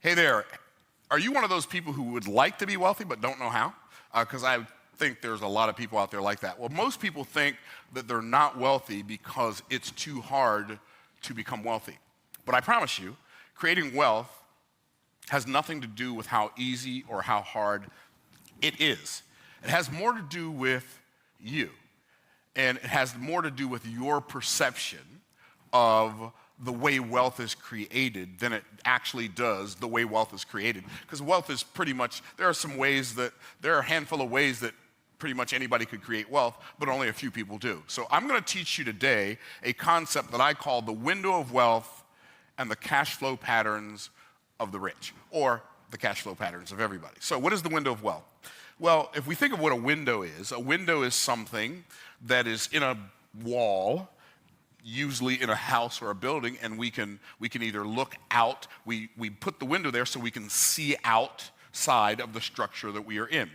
Hey there, are you one of those people who would like to be wealthy but don't know how? Because I think there's a lot of people out there like that. Well, most people think that they're not wealthy because it's too hard to become wealthy. But I promise you, creating wealth has nothing to do with how easy or how hard it is. It has more to do with you, and it has more to do with your perception of the way wealth is created than it actually does the way wealth is created. Because wealth is pretty much, there are a handful of ways that pretty much anybody could create wealth, but only a few people do. So I'm going to teach you today a concept that I call the window of wealth and the cash flow patterns of the rich, or the cash flow patterns of everybody. So what is the window of wealth? Well, if we think of what a window is something that is in a wall, usually in a house or a building, and we can either look out, we put the window there so we can see outside of the structure that we are in,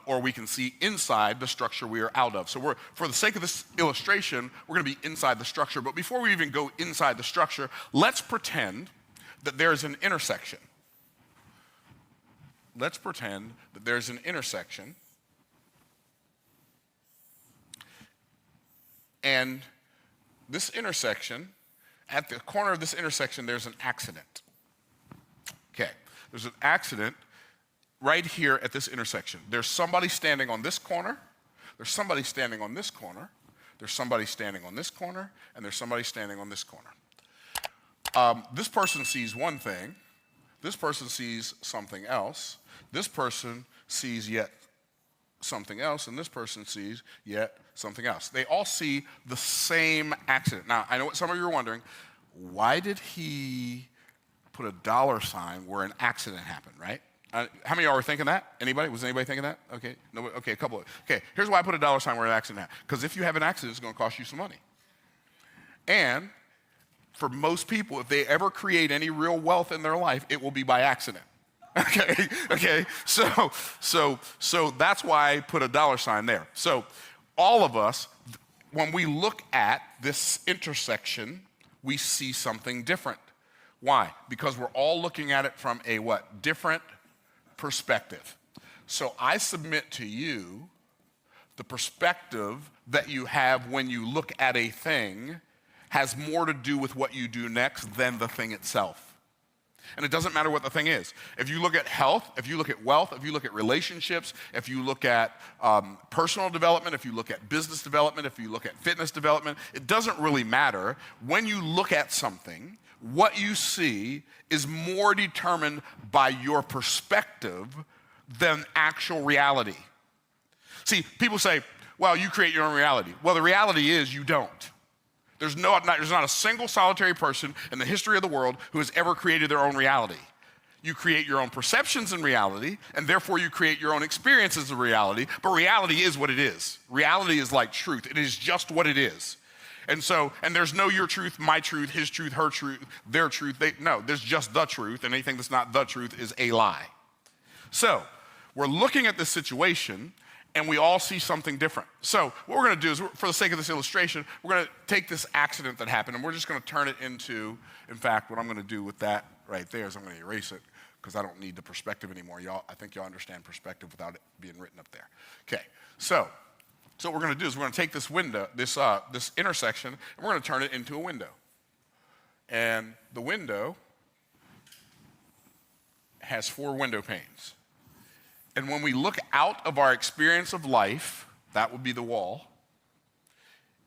or we can see inside the structure we are out of. So for the sake of this illustration, we're going to be inside the structure. But before we even go inside the structure, let's pretend that there's an intersection. Let's pretend that there's an intersection, and this intersection, at the corner of this intersection, there's an accident. Okay, there's an accident right here at this intersection. There's somebody standing on this corner, there's somebody standing on this corner, there's somebody standing on this corner, and there's somebody standing on this corner. This person sees one thing, this person sees something else, this person sees yet something else, and this person sees yet something else. They all see the same accident. Now, I know what some of you are wondering, why did he put a dollar sign where an accident happened, right? How many of y'all were thinking that? Anybody? Was anybody thinking that? Okay, no, okay, a couple of, okay, here's why I put a dollar sign where an accident happened. Because if you have an accident, it's gonna cost you some money. And for most people, if they ever create any real wealth in their life, it will be by accident. Okay, so that's why I put a dollar sign there. So all of us, when we look at this intersection, we see something different. Why? Because we're all looking at it from a what? Different perspective. So I submit to you the perspective that you have when you look at a thing has more to do with what you do next than the thing itself. And it doesn't matter what the thing is. If you look at health, if you look at wealth, if you look at relationships, if you look at personal development, if you look at business development, if you look at fitness development, it doesn't really matter. When you look at something, what you see is more determined by your perspective than actual reality. See, people say, well, you create your own reality. Well, the reality is you don't. There's not a single solitary person in the history of the world who has ever created their own reality. You create your own perceptions in reality, and therefore you create your own experiences of reality, but reality is what it is. Reality is like truth. It is just what it is. And there's no your truth, my truth, his truth, her truth, their truth. No, there's just the truth, and anything that's not the truth is a lie. So we're looking at this situation, and we all see something different. So what we're gonna do is, for the sake of this illustration, we're gonna take this accident that happened and we're just gonna turn it into, in fact, what I'm gonna do with that right there is I'm gonna erase it because I don't need the perspective anymore. I think y'all understand perspective without it being written up there. Okay, so what we're gonna do is we're gonna take this window, this intersection, and we're gonna turn it into a window. And the window has 4 window panes. And when we look out of our experience of life, that would be the wall,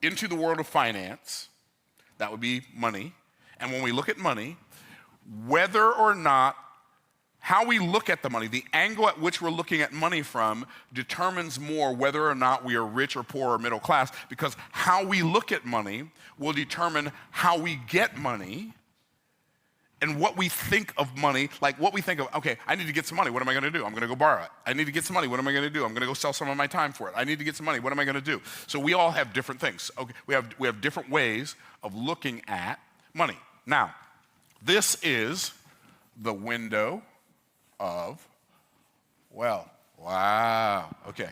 into the world of finance, that would be money. And when we look at money, whether or not, how we look at the money, the angle at which we're looking at money from determines more whether or not we are rich or poor or middle class, because how we look at money will determine how we get money. And what we think of money, like what we think of, okay, I need to get some money, what am I gonna do? I'm gonna go borrow it. I need to get some money, what am I gonna do? I'm gonna go sell some of my time for it. I need to get some money, what am I gonna do? So we all have different things. Okay, we have different ways of looking at money. Now, this is the window of, well, wow, okay.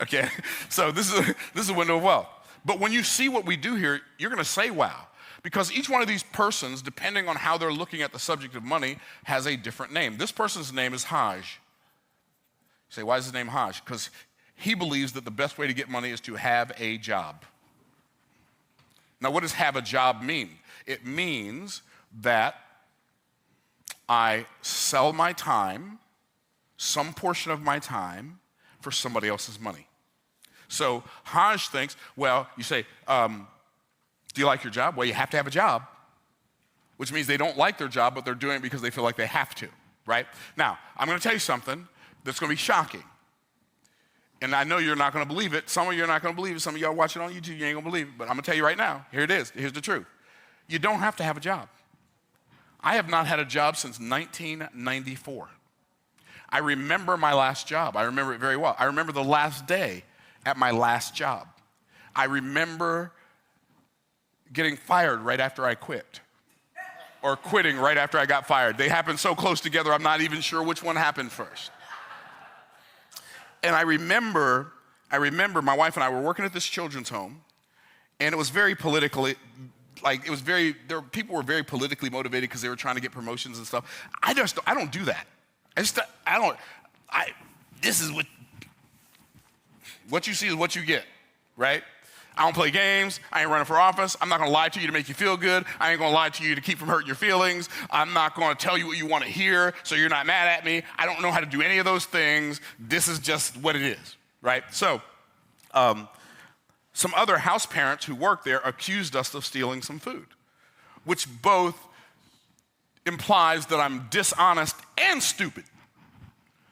Okay, so this is a window of wealth. But when you see what we do here, you're gonna say, wow. Because each one of these persons, depending on how they're looking at the subject of money, has a different name. This person's name is Haj. You say, why is his name Haj? Because he believes that the best way to get money is to have a job. Now, what does have a job mean? It means that I sell my time, some portion of my time, for somebody else's money. So Haj thinks, well, you say, do you like your job? Well, you have to have a job, which means they don't like their job, but they're doing it because they feel like they have to, right? Now, I'm going to tell you something that's going to be shocking. And I know you're not going to believe it. Some of you are not going to believe it. Some of y'all watching on YouTube, you ain't going to believe it. But I'm going to tell you right now, here it is. Here's the truth. You don't have to have a job. I have not had a job since 1994. I remember my last job. I remember it very well. I remember the last day at my last job. I remember getting fired right after I quit, or quitting right after I got fired. They happened so close together, I'm not even sure which one happened first. And I remember my wife and I were working at this children's home, and it was very politically, people were very politically motivated because they were trying to get promotions and stuff. I don't do that. This is what you see is what you get, right? I don't play games. I ain't running for office. I'm not going to lie to you to make you feel good. I ain't going to lie to you to keep from hurting your feelings. I'm not going to tell you what you want to hear so you're not mad at me. I don't know how to do any of those things. This is just what it is, right? So some other house parents who worked there accused us of stealing some food, which both implies that I'm dishonest and stupid.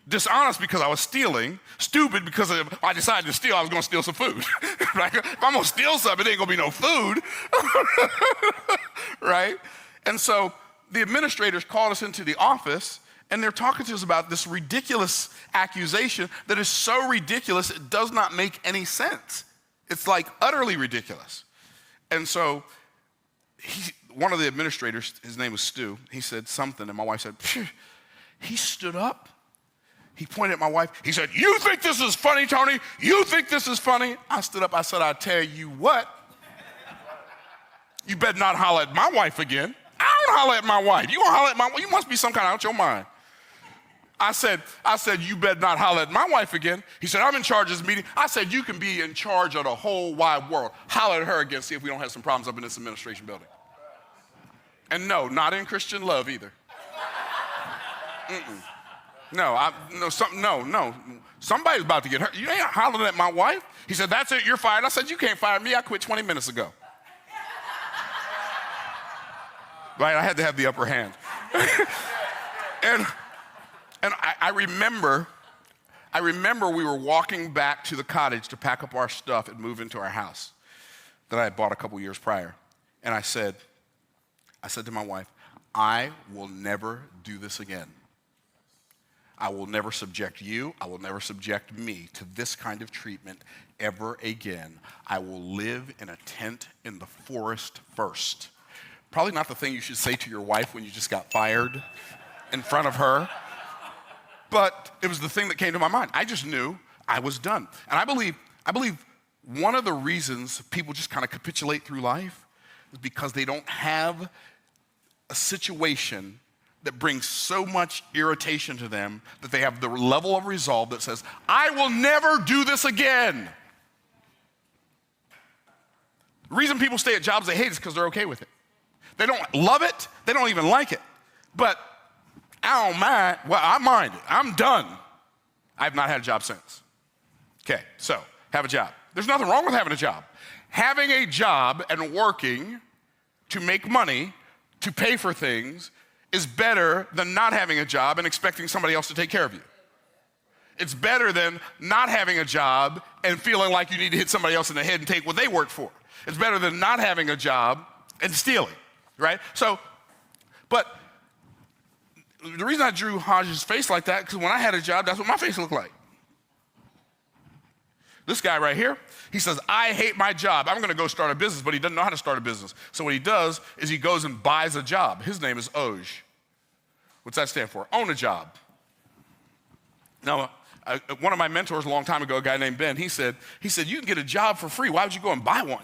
Dishonest because I was stealing, stupid because I decided to steal, I was going to steal some food. Right? If I'm going to steal something, it ain't going to be no food. Right? And so the administrators called us into the office, and they're talking to us about this ridiculous accusation that is so ridiculous it does not make any sense. It's like utterly ridiculous. And so one of the administrators, his name was Stu, he said something, and my wife said, phew. He stood up. He pointed at my wife. He said, you think this is funny, Tony? You think this is funny? I stood up. I said, I tell you what. You better not holler at my wife again. I don't holler at my wife. You gonna holler at my wife? You must be some kind of out your mind. I said, you better not holler at my wife again. He said, I'm in charge of this meeting. I said, you can be in charge of the whole wide world. Holler at her again, see if we don't have some problems up in this administration building. And no, not in Christian love either. Mm-mm. No, somebody's about to get hurt. You ain't hollering at my wife. He said, that's it, you're fired. I said, you can't fire me. I quit 20 minutes ago. Right, I had to have the upper hand. and I remember we were walking back to the cottage to pack up our stuff and move into our house that I had bought a couple years prior. And I said to my wife, I will never do this again. I will never subject you, I will never subject me to this kind of treatment ever again. I will live in a tent in the forest first. Probably not the thing you should say to your wife when you just got fired in front of her, but it was the thing that came to my mind. I just knew I was done. And I believe one of the reasons people just kind of capitulate through life is because they don't have a situation that brings so much irritation to them that they have the level of resolve that says, I will never do this again. The reason people stay at jobs they hate is because they're okay with it. They don't love it, they don't even like it, but I don't mind. Well, I mind it. I'm done. I've not had a job since. Okay, so have a job. There's nothing wrong with having a job. Having a job and working to make money, to pay for things, is better than not having a job and expecting somebody else to take care of you. It's better than not having a job and feeling like you need to hit somebody else in the head and take what they worked for. It's better than not having a job and stealing, right? So, but the reason I drew Haj's face like that, because when I had a job, that's what my face looked like. This guy right here, he says, I hate my job. I'm going to go start a business, but he doesn't know how to start a business. So what he does is he goes and buys a job. His name is Oj. What's that stand for? Own a job. Now, One of my mentors a long time ago, a guy named Ben, he said, you can get a job for free. Why would you go and buy one?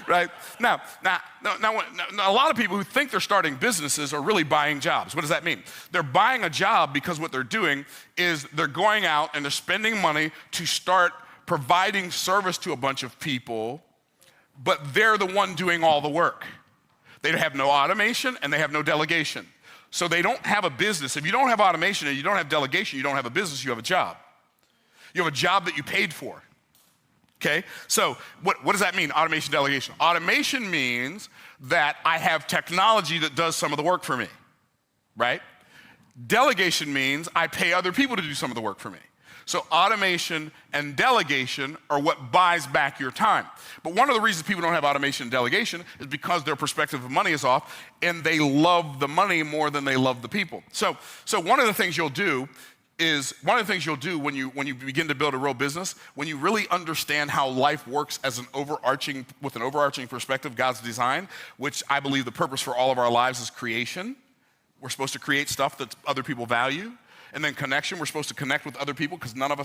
right? Now, a lot of people who think they're starting businesses are really buying jobs. What does that mean? They're buying a job because what they're doing is they're going out and they're spending money to start providing service to a bunch of people, but they're the one doing all the work. They have no automation and they have no delegation. So they don't have a business. If you don't have automation and you don't have delegation, you don't have a business, you have a job. You have a job that you paid for. Okay? So what does that mean, automation, delegation? Automation means that I have technology that does some of the work for me, right? Delegation means I pay other people to do some of the work for me. So automation and delegation are what buys back your time. But one of the reasons people don't have automation and delegation is because their perspective of money is off and they love the money more than they love the people. So one of the things you'll do when you begin to build a real business, when you really understand how life works with an overarching perspective, God's design, which I believe the purpose for all of our lives is creation. We're supposed to create stuff that other people value. And then connection, we're supposed to connect with other people because none of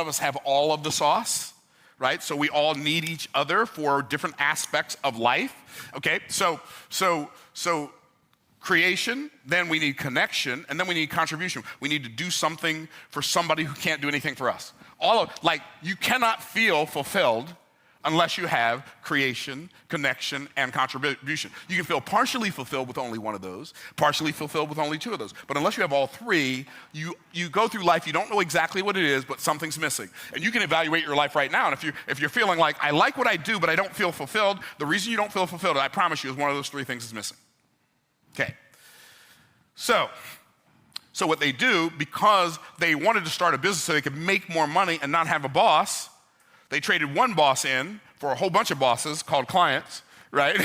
us have all of the sauce, right? So we all need each other for different aspects of life. Okay, so creation, then we need connection, and then we need contribution. We need to do something for somebody who can't do anything for us. You cannot feel fulfilled unless you have creation, connection, and contribution. You can feel partially fulfilled with only one of those, partially fulfilled with only two of those. But unless you have all three, you go through life, you don't know exactly what it is, but something's missing. And you can evaluate your life right now, and if you're feeling like, I like what I do, but I don't feel fulfilled, the reason you don't feel fulfilled, I promise you, is one of those three things is missing. Okay. So what they do, because they wanted to start a business so they could make more money and not have a boss, they traded one boss in for a whole bunch of bosses called clients, right?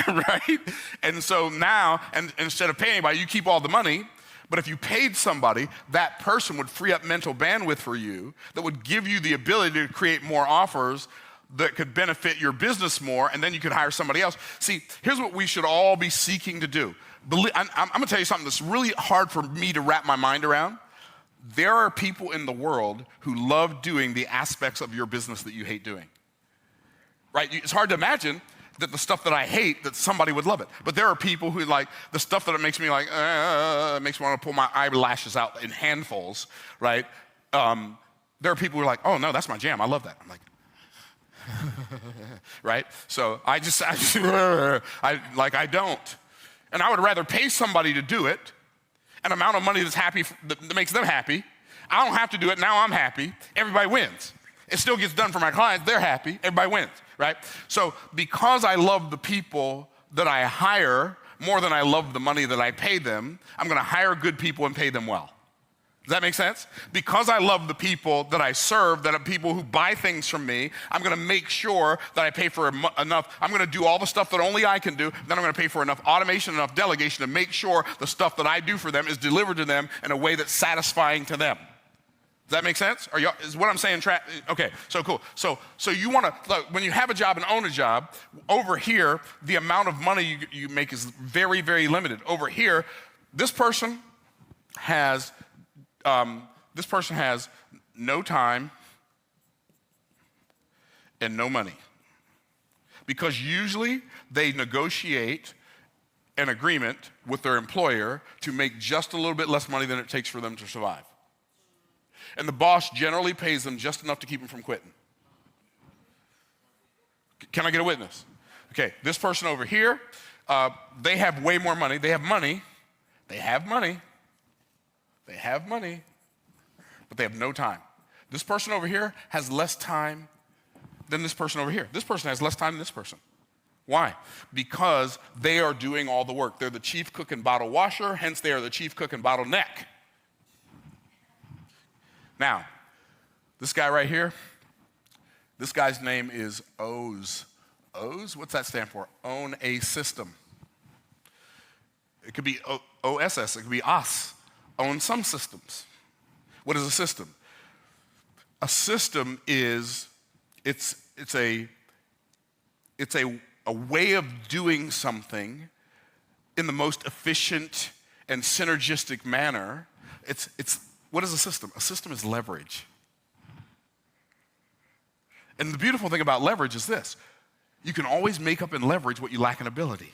Right? And so now, and instead of paying anybody, you keep all the money, but if you paid somebody, that person would free up mental bandwidth for you that would give you the ability to create more offers that could benefit your business more, and then you could hire somebody else. See, here's what we should all be seeking to do. I'm gonna tell you something that's really hard for me to wrap my mind around. There are people in the world who love doing the aspects of your business that you hate doing, right? It's hard to imagine that the stuff that I hate, that somebody would love it. But there are people who like the stuff that it makes me like, makes me want to pull my eyelashes out in handfuls, right? There are people who are like, oh no, that's my jam, I love that. I'm like, right? So I don't. And I would rather pay somebody to do it, an amount of money that makes them happy. I don't have to do it, now I'm happy. Everybody wins. It still gets done for my clients, they're happy, everybody wins, right? So because I love the people that I hire more than I love the money that I pay them, I'm gonna hire good people and pay them well. Does that make sense? Because I love the people that I serve, that are people who buy things from me, I'm gonna make sure that I pay for enough. I'm gonna do all the stuff that only I can do, then I'm gonna pay for enough automation, enough delegation to make sure the stuff that I do for them is delivered to them in a way that's satisfying to them. Does that make sense? Is what I'm saying, okay, so cool. So you wanna, look, when you have a job and own a job, over here, the amount of money you make is very, very limited. Over here, this person has no time and no money. Because usually they negotiate an agreement with their employer to make just a little bit less money than it takes for them to survive. And the boss generally pays them just enough to keep them from quitting. Can I get a witness? Okay, this person over here, they have way more money. They have money, but they have no time. This person over here has less time than this person over here. This person has less time than this person. Why? Because they are doing all the work. They're the chief cook and bottle washer, hence they are the chief cook and bottleneck. Now, this guy right here, this guy's name is OZ. OZ, what's that stand for? Own a system. It could be OSS, it could be OS. Own some systems. What is a system? A system is, it's a way of doing something in the most efficient and synergistic manner. What is a system? A system is leverage. And the beautiful thing about leverage is this. You can always make up and leverage what you lack in ability.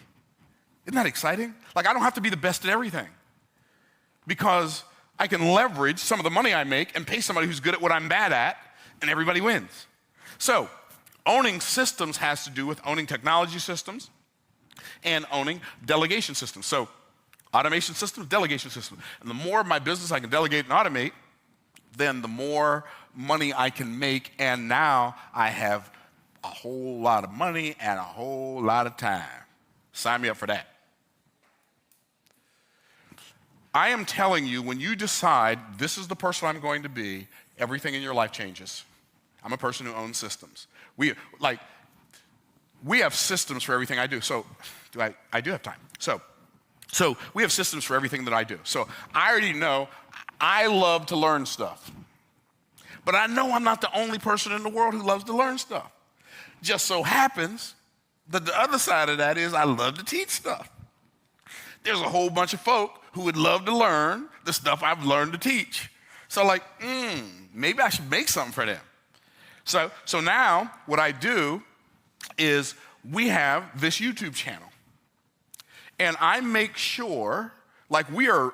Isn't that exciting? Like, I don't have to be the best at everything because I can leverage some of the money I make and pay somebody who's good at what I'm bad at, and everybody wins. So, owning systems has to do with owning technology systems and owning delegation systems. So, automation systems, delegation systems. And the more of my business I can delegate and automate, then the more money I can make, and now I have a whole lot of money and a whole lot of time. Sign me up for that. I am telling you, when you decide this is the person I'm going to be, everything in your life changes. I'm a person who owns systems. We have systems for everything I do. So, I do have time. So we have systems for everything that I do. So I already know I love to learn stuff. But I know I'm not the only person in the world who loves to learn stuff. Just so happens that the other side of that is I love to teach stuff. There's a whole bunch of folk who would love to learn the stuff I've learned to teach. So maybe I should make something for them. So now what I do is we have this YouTube channel. And I make sure, we are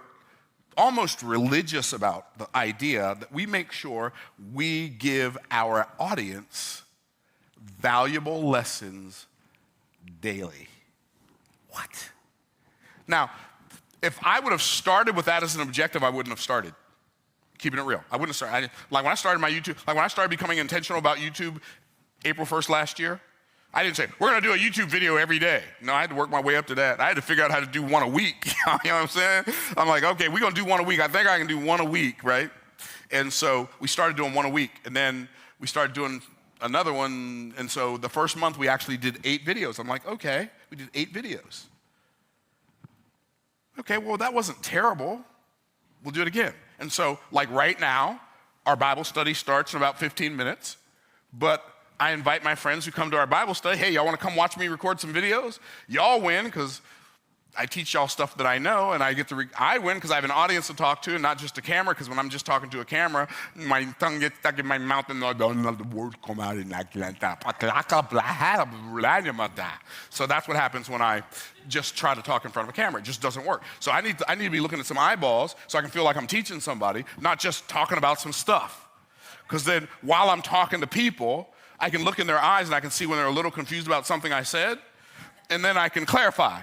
almost religious about the idea that we make sure we give our audience valuable lessons daily. What? Now, if I would have started with that as an objective, I wouldn't have started. Keeping it real. I wouldn't have started. When I started my YouTube, when I started becoming intentional about YouTube April 1st last year, I didn't say, we're going to do a YouTube video every day. No, I had to work my way up to that. I had to figure out how to do one a week. You know what I'm saying? I'm like, okay, we're going to do one a week. I think I can do one a week, right? And so we started doing one a week. And then we started doing another one. And so the first month we actually did 8 videos. I'm like, okay, we did 8 videos. Okay, well, that wasn't terrible. We'll do it again. And so, right now, our Bible study starts in about 15 minutes. But I invite my friends who come to our Bible study, hey, y'all want to come watch me record some videos? Y'all win because I teach y'all stuff that I know, and I win because I have an audience to talk to and not just a camera, because when I'm just talking to a camera, my tongue gets stuck in my mouth and the words come out in like that. So that's what happens when I just try to talk in front of a camera. It just doesn't work. So I need to be looking at some eyeballs so I can feel like I'm teaching somebody, not just talking about some stuff. Because then while I'm talking to people, I can look in their eyes and I can see when they're a little confused about something I said, and then I can clarify.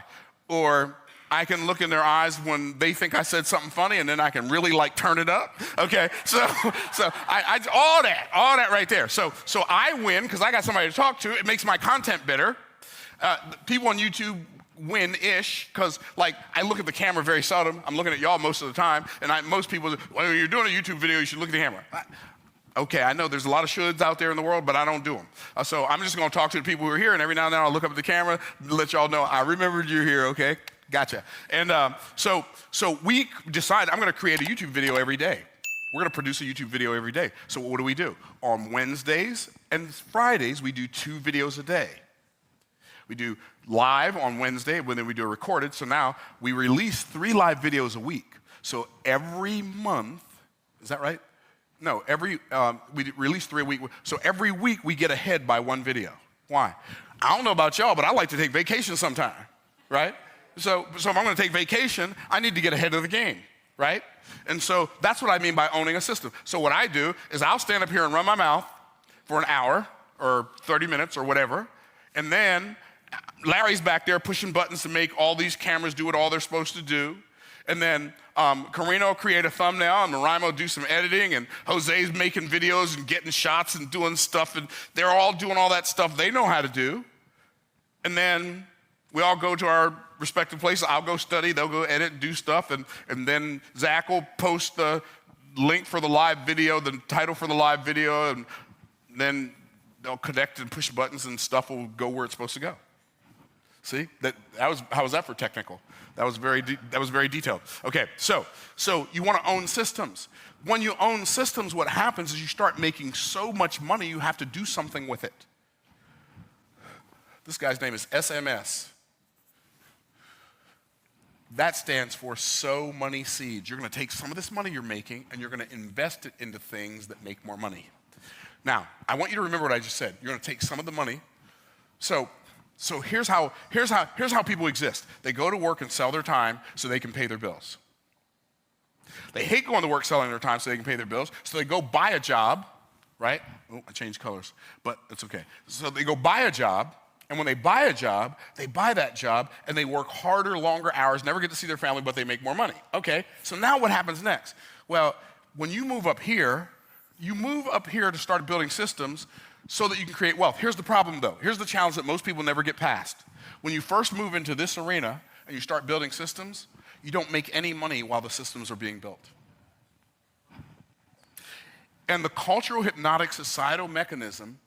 Or I can look in their eyes when they think I said something funny, and then I can really turn it up. Okay, so I all that right there. So I win because I got somebody to talk to. It makes my content better. People on YouTube win-ish because I look at the camera very seldom. I'm looking at y'all most of the time, and most people, when you're doing a YouTube video, you should look at the camera. Okay, I know there's a lot of shoulds out there in the world, but I don't do them. So I'm just going to talk to the people who are here, and every now and then I'll look up at the camera, let y'all know I remembered you're here, okay? Gotcha. And so we decided I'm going to create a YouTube video every day. We're going to produce a YouTube video every day. So what do? On Wednesdays and Fridays, we do 2 videos a day. We do live on Wednesday, and then we do a recorded. So now we release 3 live videos a week. So every month, is that right? No, we release 3 a week. So every week we get ahead by 1 video. Why? I don't know about y'all, but I like to take vacation sometime, right? So if I'm going to take vacation, I need to get ahead of the game, right? And so that's what I mean by owning a system. So what I do is I'll stand up here and run my mouth for an hour or 30 minutes or whatever, and then Larry's back there pushing buttons to make all these cameras do what all they're supposed to do. And then Karina will create a thumbnail, and Mariah will do some editing, and Jose's making videos and getting shots and doing stuff, and they're all doing all that stuff they know how to do. And then we all go to our respective places. I'll go study, they'll go edit and do stuff, and then Zach will post the link for the live video, the title for the live video, and then they'll connect and push buttons, and stuff will go where it's supposed to go. See, how was that for technical? That was very detailed. Okay, so you want to own systems. When you own systems, what happens is you start making so much money, you have to do something with it. This guy's name is SMS. That stands for sow money seeds. You're going to take some of this money you're making and you're going to invest it into things that make more money. Now, I want you to remember what I just said. You're going to take some of the money. So here's how people exist. They go to work and sell their time so they can pay their bills. They hate going to work selling their time so they can pay their bills, so they go buy a job, right? Oh, I changed colors, but it's okay. So they go buy a job, and when they buy a job, they buy that job, and they work harder, longer hours, never get to see their family, but they make more money. Okay, so now what happens next? Well, when you move up here to start building systems so that you can create wealth. Here's the problem, though. Here's the challenge that most people never get past. When you first move into this arena and you start building systems, you don't make any money while the systems are being built. And the cultural hypnotic societal mechanism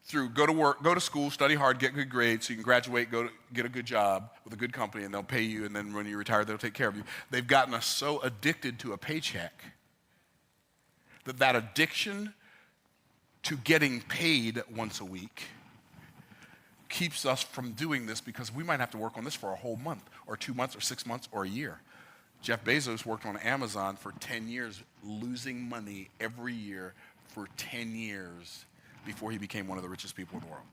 through go to work, go to school, study hard, get good grades so you can graduate, get a good job with a good company, and they'll pay you, and then when you retire, they'll take care of you. They've gotten us so addicted to a paycheck that addiction to getting paid once a week keeps us from doing this, because we might have to work on this for a whole month or 2 months or 6 months or a year. Jeff Bezos worked on Amazon for 10 years, losing money every year for 10 years before he became one of the richest people in the world.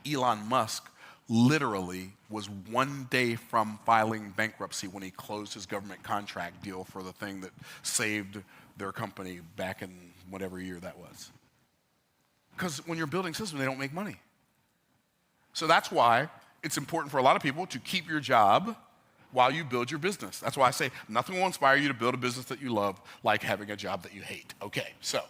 Elon Musk literally was 1 day from filing bankruptcy when he closed his government contract deal for the thing that saved their company back in whatever year that was. Because when you're building systems, they don't make money. So that's why it's important for a lot of people to keep your job while you build your business. That's why I say nothing will inspire you to build a business that you love like having a job that you hate. Okay, so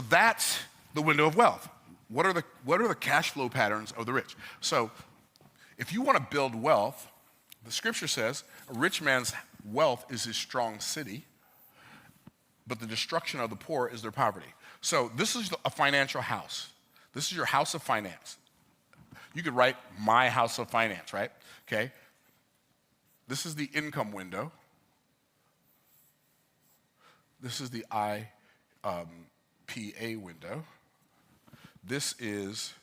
that's the window of wealth. What are the cash flow patterns of the rich? So if you want to build wealth, the scripture says a rich man's wealth is his strong city, but the destruction of the poor is their poverty. So this is a financial house. This is your house of finance. You could write my house of finance, right? Okay. This is the income window. This is the IPA window. This is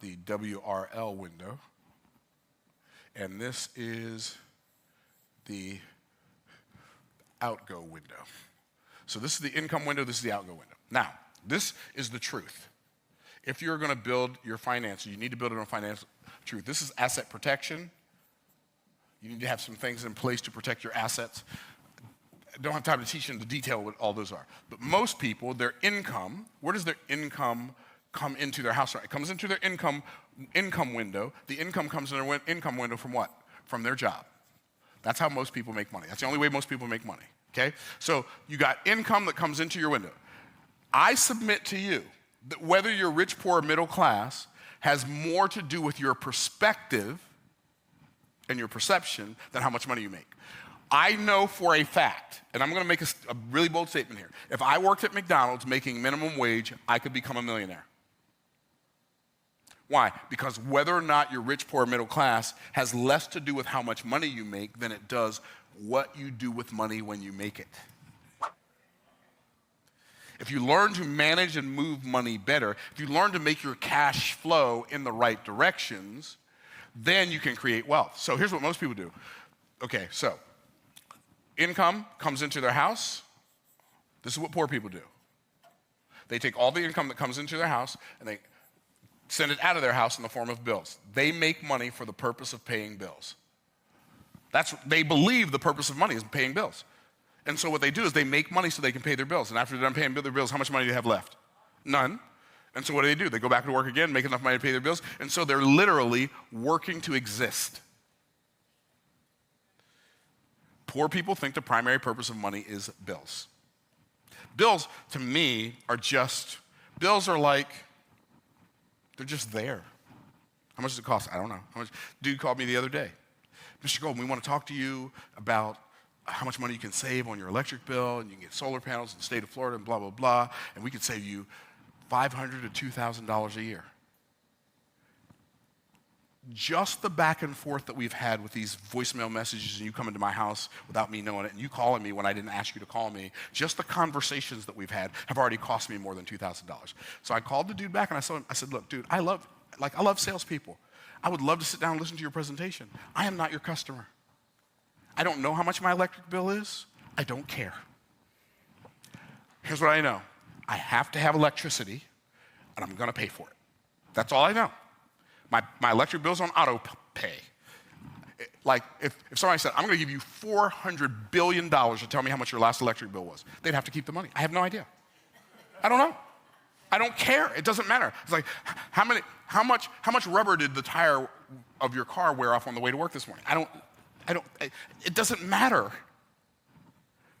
the WRL window. And this is the outgo window. So this is the income window, this is the outgo window. Now, this is the truth. If you're going to build your finances, you need to build it on financial truth. This is asset protection. You need to have some things in place to protect your assets. I don't have time to teach you in the detail what all those are. But most people, their income, where does their income come into their house? It comes into their income window. The income comes in their income window from what? From their job. That's how most people make money. That's the only way most people make money, okay? So you got income that comes into your window. I submit to you that whether you're rich, poor, or middle class has more to do with your perspective and your perception than how much money you make. I know for a fact, and I'm going to make a really bold statement here. If I worked at McDonald's making minimum wage, I could become a millionaire. Why? Because whether or not you're rich, poor, or middle class has less to do with how much money you make than it does what you do with money when you make it. If you learn to manage and move money better, if you learn to make your cash flow in the right directions, then you can create wealth. So here's what most people do. Okay, so income comes into their house. This is what poor people do. They take all the income that comes into their house and they send it out of their house in the form of bills. They make money for the purpose of paying bills. They believe the purpose of money is paying bills. And so what they do is they make money so they can pay their bills. And after they're done paying their bills, how much money do they have left? None. And so what do? They go back to work again, make enough money to pay their bills. And so they're literally working to exist. Poor people think the primary purpose of money is bills. Bills, to me, bills are like, they're just there. How much does it cost? I don't know. Dude called me the other day. Mr. Golden, we want to talk to you about how much money you can save on your electric bill, and you can get solar panels in the state of Florida and blah, blah, blah, and we could save you $500 to $2,000 a year. Just the back and forth that we've had with these voicemail messages and you come into my house without me knowing it and you calling me when I didn't ask you to call me, just the conversations that we've had have already cost me more than $2,000. So I called the dude back and I said, look, dude, I love salespeople. I would love to sit down and listen to your presentation. I am not your customer. I don't know how much my electric bill is. I don't care. Here's what I know. I have to have electricity, and I'm going to pay for it. That's all I know. My electric bill's on auto pay. Like, if somebody said, I'm going to give you $400 billion to tell me how much your last electric bill was, they'd have to keep the money. I have no idea. I don't know. I don't care. It doesn't matter. It's like, how much rubber did the tire of your car wear off on the way to work this morning? It doesn't matter.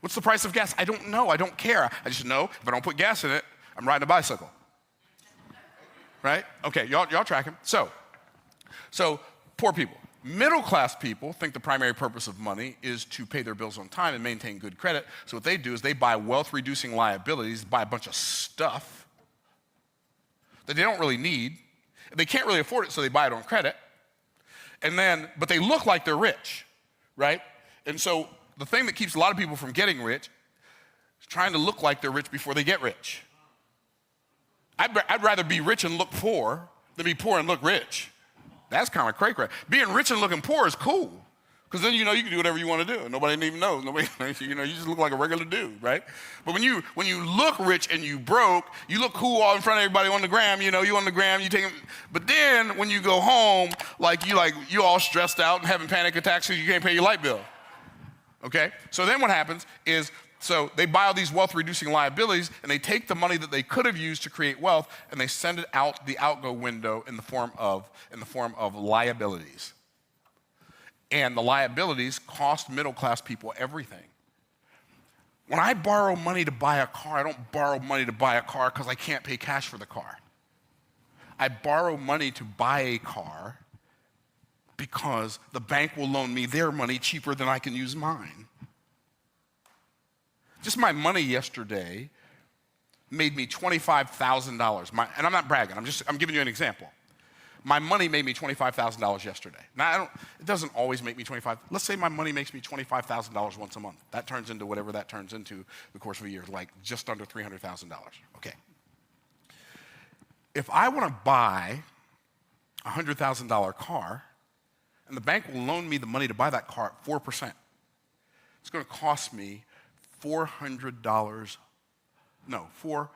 What's the price of gas? I don't know. I don't care. I just know if I don't put gas in it, I'm riding a bicycle. Right? Okay, y'all tracking? So poor people. Middle-class people think the primary purpose of money is to pay their bills on time and maintain good credit. So what they do is they buy wealth-reducing liabilities, buy a bunch of stuff that they don't really need. They can't really afford it, so they buy it on credit. But they look like they're rich, right? And so the thing that keeps a lot of people from getting rich is trying to look like they're rich before they get rich. I'd rather be rich and look poor than be poor and look rich. That's kind of cray-cray. Being rich and looking poor is cool, because then you can do whatever you want to do, and nobody even knows. Nobody, you just look like a regular dude, right? But when you look rich and you broke, you look cool all in front of everybody on the gram. You on the gram, you take them. But then when you go home, you all stressed out and having panic attacks because you can't pay your light bill. Okay? So then what happens is, so they buy all these wealth-reducing liabilities, and they take the money that they could have used to create wealth, and they send it out the outgo window in the form of liabilities. And the liabilities cost middle-class people everything. When I borrow money to buy a car, I don't borrow money to buy a car because I can't pay cash for the car. I borrow money to buy a car because the bank will loan me their money cheaper than I can use mine. Just my money yesterday made me $25,000. And I'm not bragging, I'm giving you an example. My money made me $25,000 yesterday. Now, it doesn't always make me $25,000. Let's say my money makes me $25,000 once a month. That turns into whatever that turns into the course of a year, like just under $300,000. Okay. If I want to buy a $100,000 car, and the bank will loan me the money to buy that car at 4%, it's going to cost me $400. No, 4%.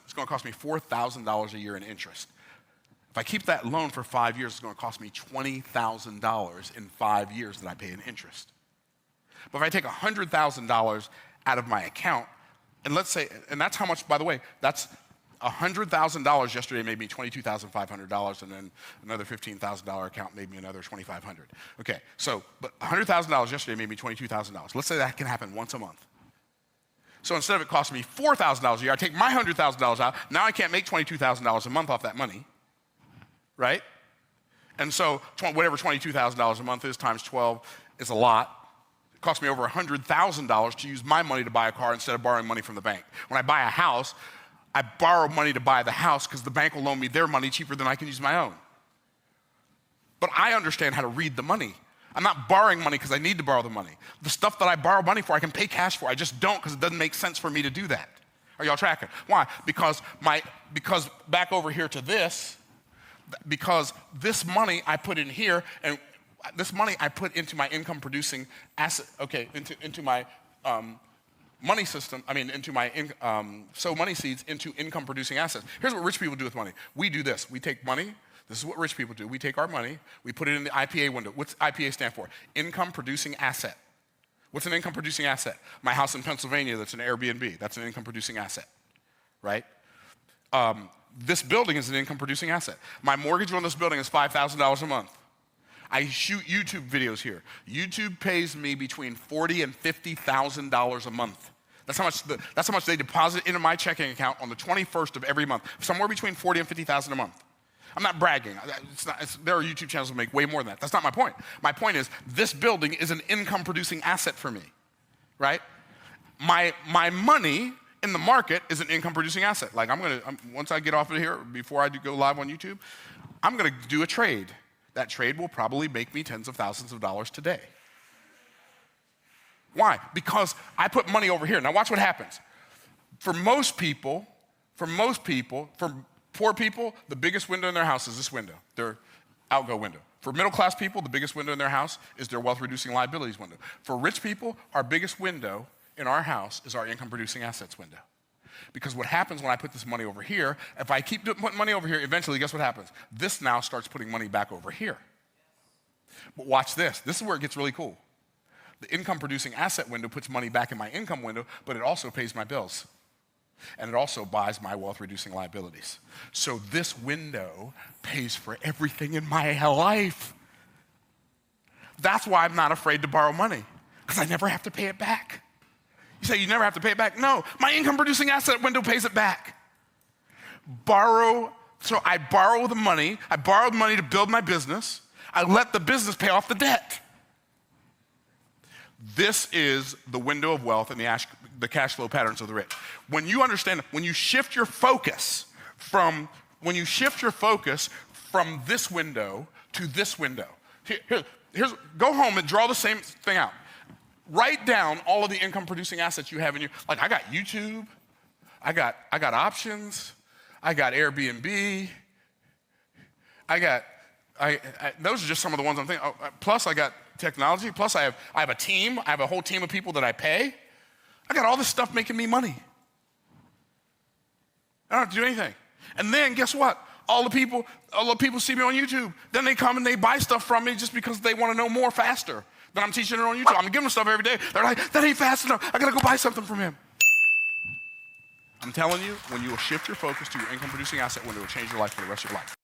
It's going to cost me $4,000 a year in interest. If I keep that loan for 5 years, it's going to cost me $20,000 in 5 years that I pay in interest. But if I take $100,000 out of my account, and let's say, and that's how much, by the way, that's $100,000 yesterday made me $22,500, and then another $15,000 account made me another $2,500. Okay, but $100,000 yesterday made me $22,000. Let's say that can happen once a month. So instead of it costing me $4,000 a year, I take my $100,000 out. Now I can't make $22,000 a month off that money, right? And so whatever $22,000 a month is times 12 is a lot. It costs me over $100,000 to use my money to buy a car instead of borrowing money from the bank. When I buy a house, I borrow money to buy the house because the bank will loan me their money cheaper than I can use my own. But I understand how to read the money. I'm not borrowing money because I need to borrow the money. The stuff that I borrow money for, I can pay cash for. I just don't because it doesn't make sense for me to do that. Are y'all tracking? Why? Because back over here to this, because this money I put in here, and this money I put into my income producing asset, into my money system, into my sow money seeds into income producing assets. Here's what rich people do with money. We do this. We take money. This is what rich people do. We take our money, we put it in the IPA window. What's IPA stand for? Income producing asset. What's an income producing asset? My house in Pennsylvania that's an Airbnb. That's an income producing asset, right? This building is an income producing asset. My mortgage on this building is $5,000 a month. I shoot YouTube videos here. YouTube pays me between $40,000 and $50,000 a month. That's how much they deposit into my checking account on the 21st of every month. Somewhere between $40,000 and $50,000 a month. I'm not bragging. There are YouTube channels that make way more than that. That's not my point. My point is this building is an income-producing asset for me, right? My money in the market is an income-producing asset. Like once I get off of here, before I go live on YouTube, I'm going to do a trade. That trade will probably make me tens of thousands of dollars today. Why? Because I put money over here. Now watch what happens. For poor people, the biggest window in their house is this window. outgo window. For middle class people, the biggest window in their house is their wealth reducing liabilities window. For rich people, our biggest window in our house is our income producing assets window. Because what happens when I put this money over here, if I keep putting money over here, eventually guess what happens? This now starts putting money back over here. But watch this. This is where it gets really cool. The income producing asset window puts money back in my income window, but it also pays my bills. And it also buys my wealth reducing liabilities. So this window pays for everything in my life. That's why I'm not afraid to borrow money, because I never have to pay it back. You say you never have to pay it back? No, my income producing asset window pays it back. So I borrow the money. I borrowed money to build my business. I let the business pay off the debt. This is the window of wealth and the cash flow patterns of the rich. When you understand, when you shift your focus from this window to this window, go home and draw the same thing out. Write down all of the income producing assets you have in your, like I got YouTube, I got options, I got Airbnb, those are just some of the ones I'm thinking. Plus I got technology, plus I have a team, I have a whole team of people that I pay. I got all this stuff making me money. I don't have to do anything. And then guess what? All the people see me on YouTube. Then they come and they buy stuff from me just because they want to know more faster than I'm teaching it on YouTube. I'm giving them stuff every day. They're like, that ain't fast enough. I gotta go buy something from him. I'm telling you, when you will shift your focus to your income producing asset window, it will change your life for the rest of your life.